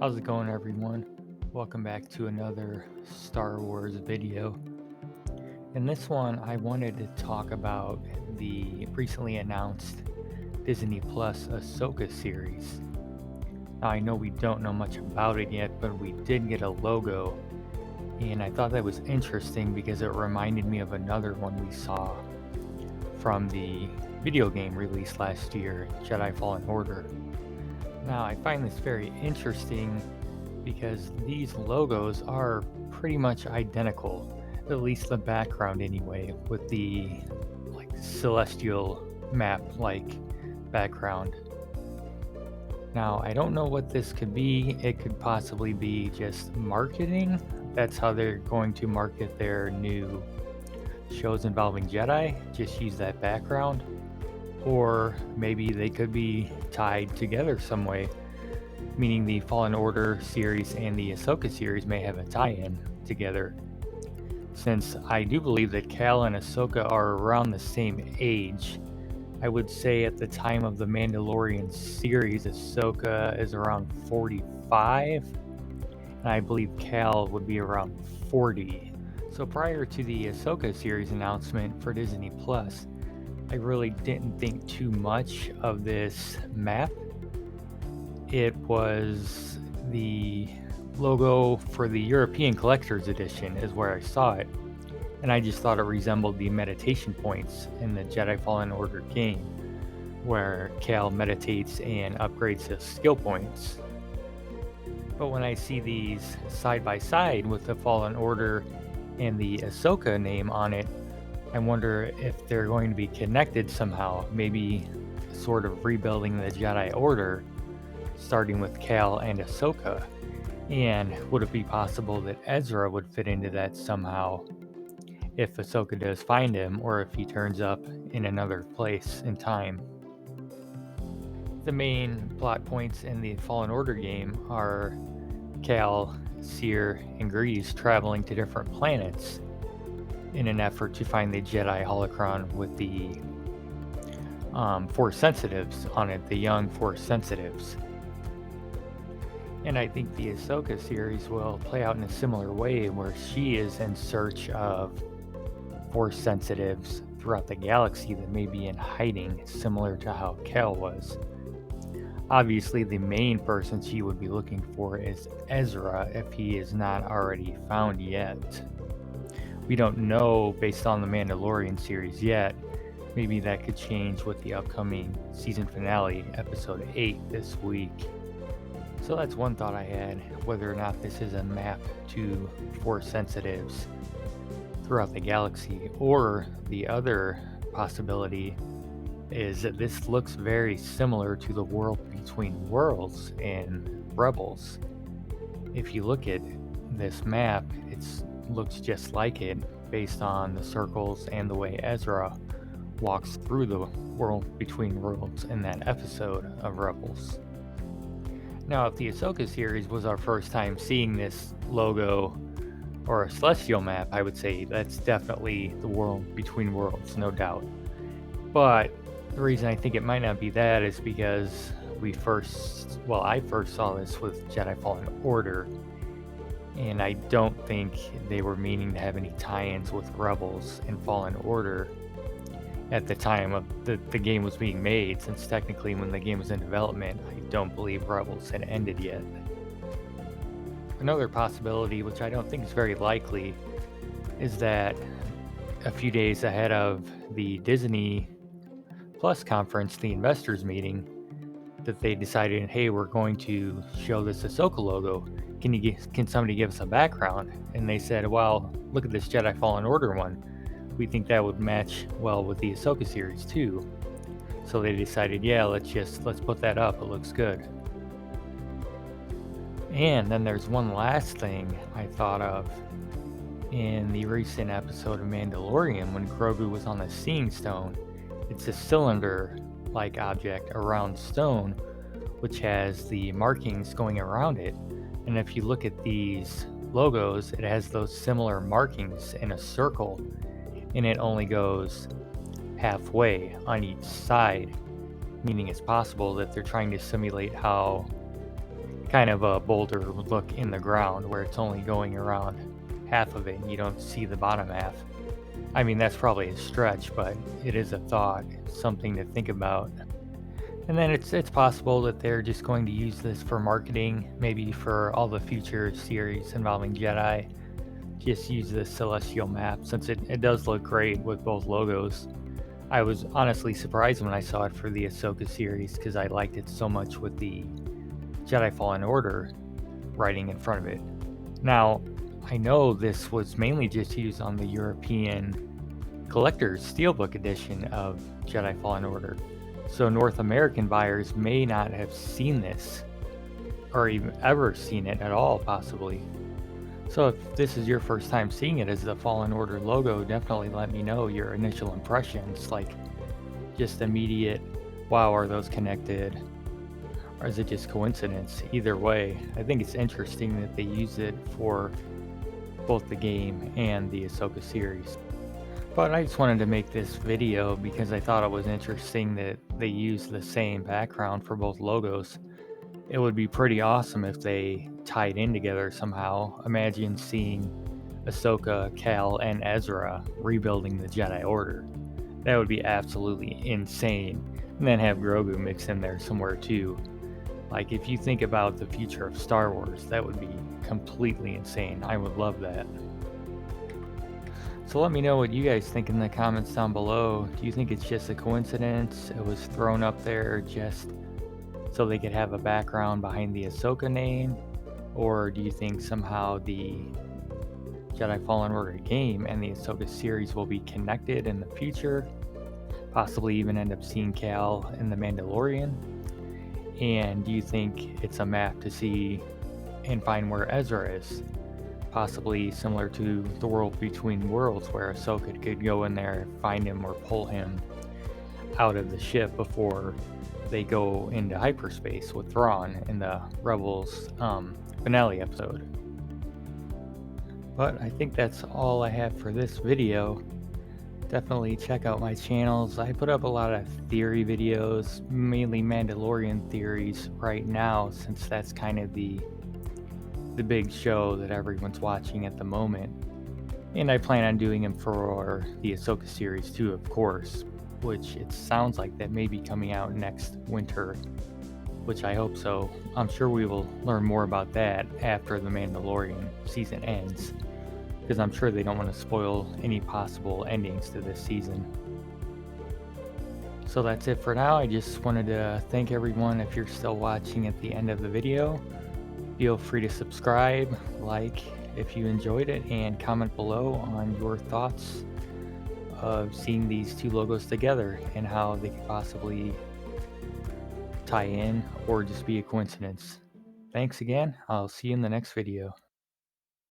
How's it going, everyone? Welcome back to another Star Wars video. In this one, I wanted to talk about the recently announced Disney Plus Ahsoka series. Now, I know we don't know much about it yet, but we did get a logo, and I thought that was interesting because it reminded me of another one we saw from the video game released last year, Jedi Fallen Order. Now, I find this very interesting because these logos are pretty much identical, at least the background anyway, with the celestial map background. Now, I don't know what this could be. It could possibly be just marketing. That's how they're going to market their new shows involving Jedi. Just use that background. Or maybe they could be tied together some way, meaning the Fallen Order series and the Ahsoka series may have a tie-in together. Since I do believe that Cal and Ahsoka are around the same age, I would say at the time of the Mandalorian series, Ahsoka is around 45, and I believe Cal would be around 40. So prior to the Ahsoka series announcement for Disney Plus, I really didn't think too much of this map. It was the logo for the European Collector's Edition is where I saw it, and I just thought it resembled the meditation points in the Jedi Fallen Order game, where Cal meditates and upgrades his skill points. But when I see these side by side with the Fallen Order and the Ahsoka name on it, I wonder if they're going to be connected somehow, maybe sort of rebuilding the Jedi Order, starting with Cal and Ahsoka. And would it be possible that Ezra would fit into that somehow if Ahsoka does find him, or if he turns up in another place in time? The main plot points in the Fallen Order game are Cal, Seer, and Grease traveling to different planets in an effort to find the Jedi holocron with the Force Sensitives on it, the young Force Sensitives. And I think the Ahsoka series will play out in a similar way, where she is in search of Force Sensitives throughout the galaxy that may be in hiding, similar to how Cal was. Obviously, the main person she would be looking for is Ezra, if he is not already found yet. We don't know based on the Mandalorian series yet. Maybe that could change with the upcoming season finale, episode 8, this week. So that's one thought I had, whether or not this is a map to Force Sensitives throughout the galaxy. Or the other possibility is that this looks very similar to the World Between Worlds in Rebels. If you look at this map, it looks just like it based on the circles and the way Ezra walks through the World Between Worlds in that episode of Rebels. Now, if the Ahsoka series was our first time seeing this logo or a celestial map, I would say that's definitely the World Between Worlds, no doubt. But the reason I think it might not be that is because I first saw this with Jedi Fallen Order, and I don't think they were meaning to have any tie-ins with Rebels and Fallen Order at the time of the game was being made, since technically when the game was in development, I don't believe Rebels had ended yet. Another possibility, which I don't think is very likely, is that a few days ahead of the Disney Plus conference, the investors meeting, that they decided, hey, we're going to show this Ahsoka logo. Can somebody give us a background? And they said, well, look at this Jedi Fallen Order one. We think that would match well with the Ahsoka series too. So they decided, yeah, let's put that up. It looks good. And then there's one last thing I thought of in the recent episode of Mandalorian when Grogu was on the Seeing Stone. It's a cylinder-like object, a round stone, which has the markings going around it. And if you look at these logos, it has those similar markings in a circle, and it only goes halfway on each side, meaning it's possible that they're trying to simulate how kind of a bolder look in the ground where it's only going around half of it and you don't see the bottom half. I mean, that's probably a stretch, but it is a thought, something to think about. And then it's possible that they're just going to use this for marketing, maybe for all the future series involving Jedi. Just use the celestial map since it does look great with both logos. I was honestly surprised when I saw it for the Ahsoka series because I liked it so much with the Jedi Fallen Order writing in front of it. Now, I know this was mainly just used on the European collector's Steelbook edition of Jedi Fallen Order, so North American buyers may not have seen this or even ever seen it at all, possibly. So if this is your first time seeing it as the Fallen Order logo, definitely let me know your initial impressions, like just immediate, wow, are those connected? Or is it just coincidence? Either way, I think it's interesting that they use it for both the game and the Ahsoka series. But I just wanted to make this video because I thought it was interesting that they use the same background for both logos. It would be pretty awesome if they tied in together somehow. Imagine seeing Ahsoka, Cal, and Ezra rebuilding the Jedi Order. That would be absolutely insane. And then have Grogu mixed in there somewhere too. Like, if you think about the future of Star Wars, that would be completely insane. I would love that. So let me know what you guys think in the comments down below. Do you think it's just a coincidence? It was thrown up there just so they could have a background behind the Ahsoka name? Or do you think somehow the Jedi Fallen Order game and the Ahsoka series will be connected in the future? Possibly even end up seeing Cal in The Mandalorian? And do you think it's a map to see and find where Ezra is? Possibly similar to the World Between Worlds, where Ahsoka could go in there, find him, or pull him out of the ship before they go into hyperspace with Thrawn in the Rebels finale episode. But I think that's all I have for this video. Definitely check out my channels. I put up a lot of theory videos, mainly Mandalorian theories right now, since that's kind of the big show that everyone's watching at the moment. And I plan on doing them for the Ahsoka series too, of course, which it sounds like that may be coming out next winter, which I hope so. I'm sure we will learn more about that after the Mandalorian season ends, because I'm sure they don't want to spoil any possible endings to this season. So that's it for now. I just wanted to thank everyone. If you're still watching at the end of the video, feel free to subscribe, like if you enjoyed it, and comment below on your thoughts of seeing these two logos together and how they could possibly tie in or just be a coincidence. Thanks again. I'll see you in the next video.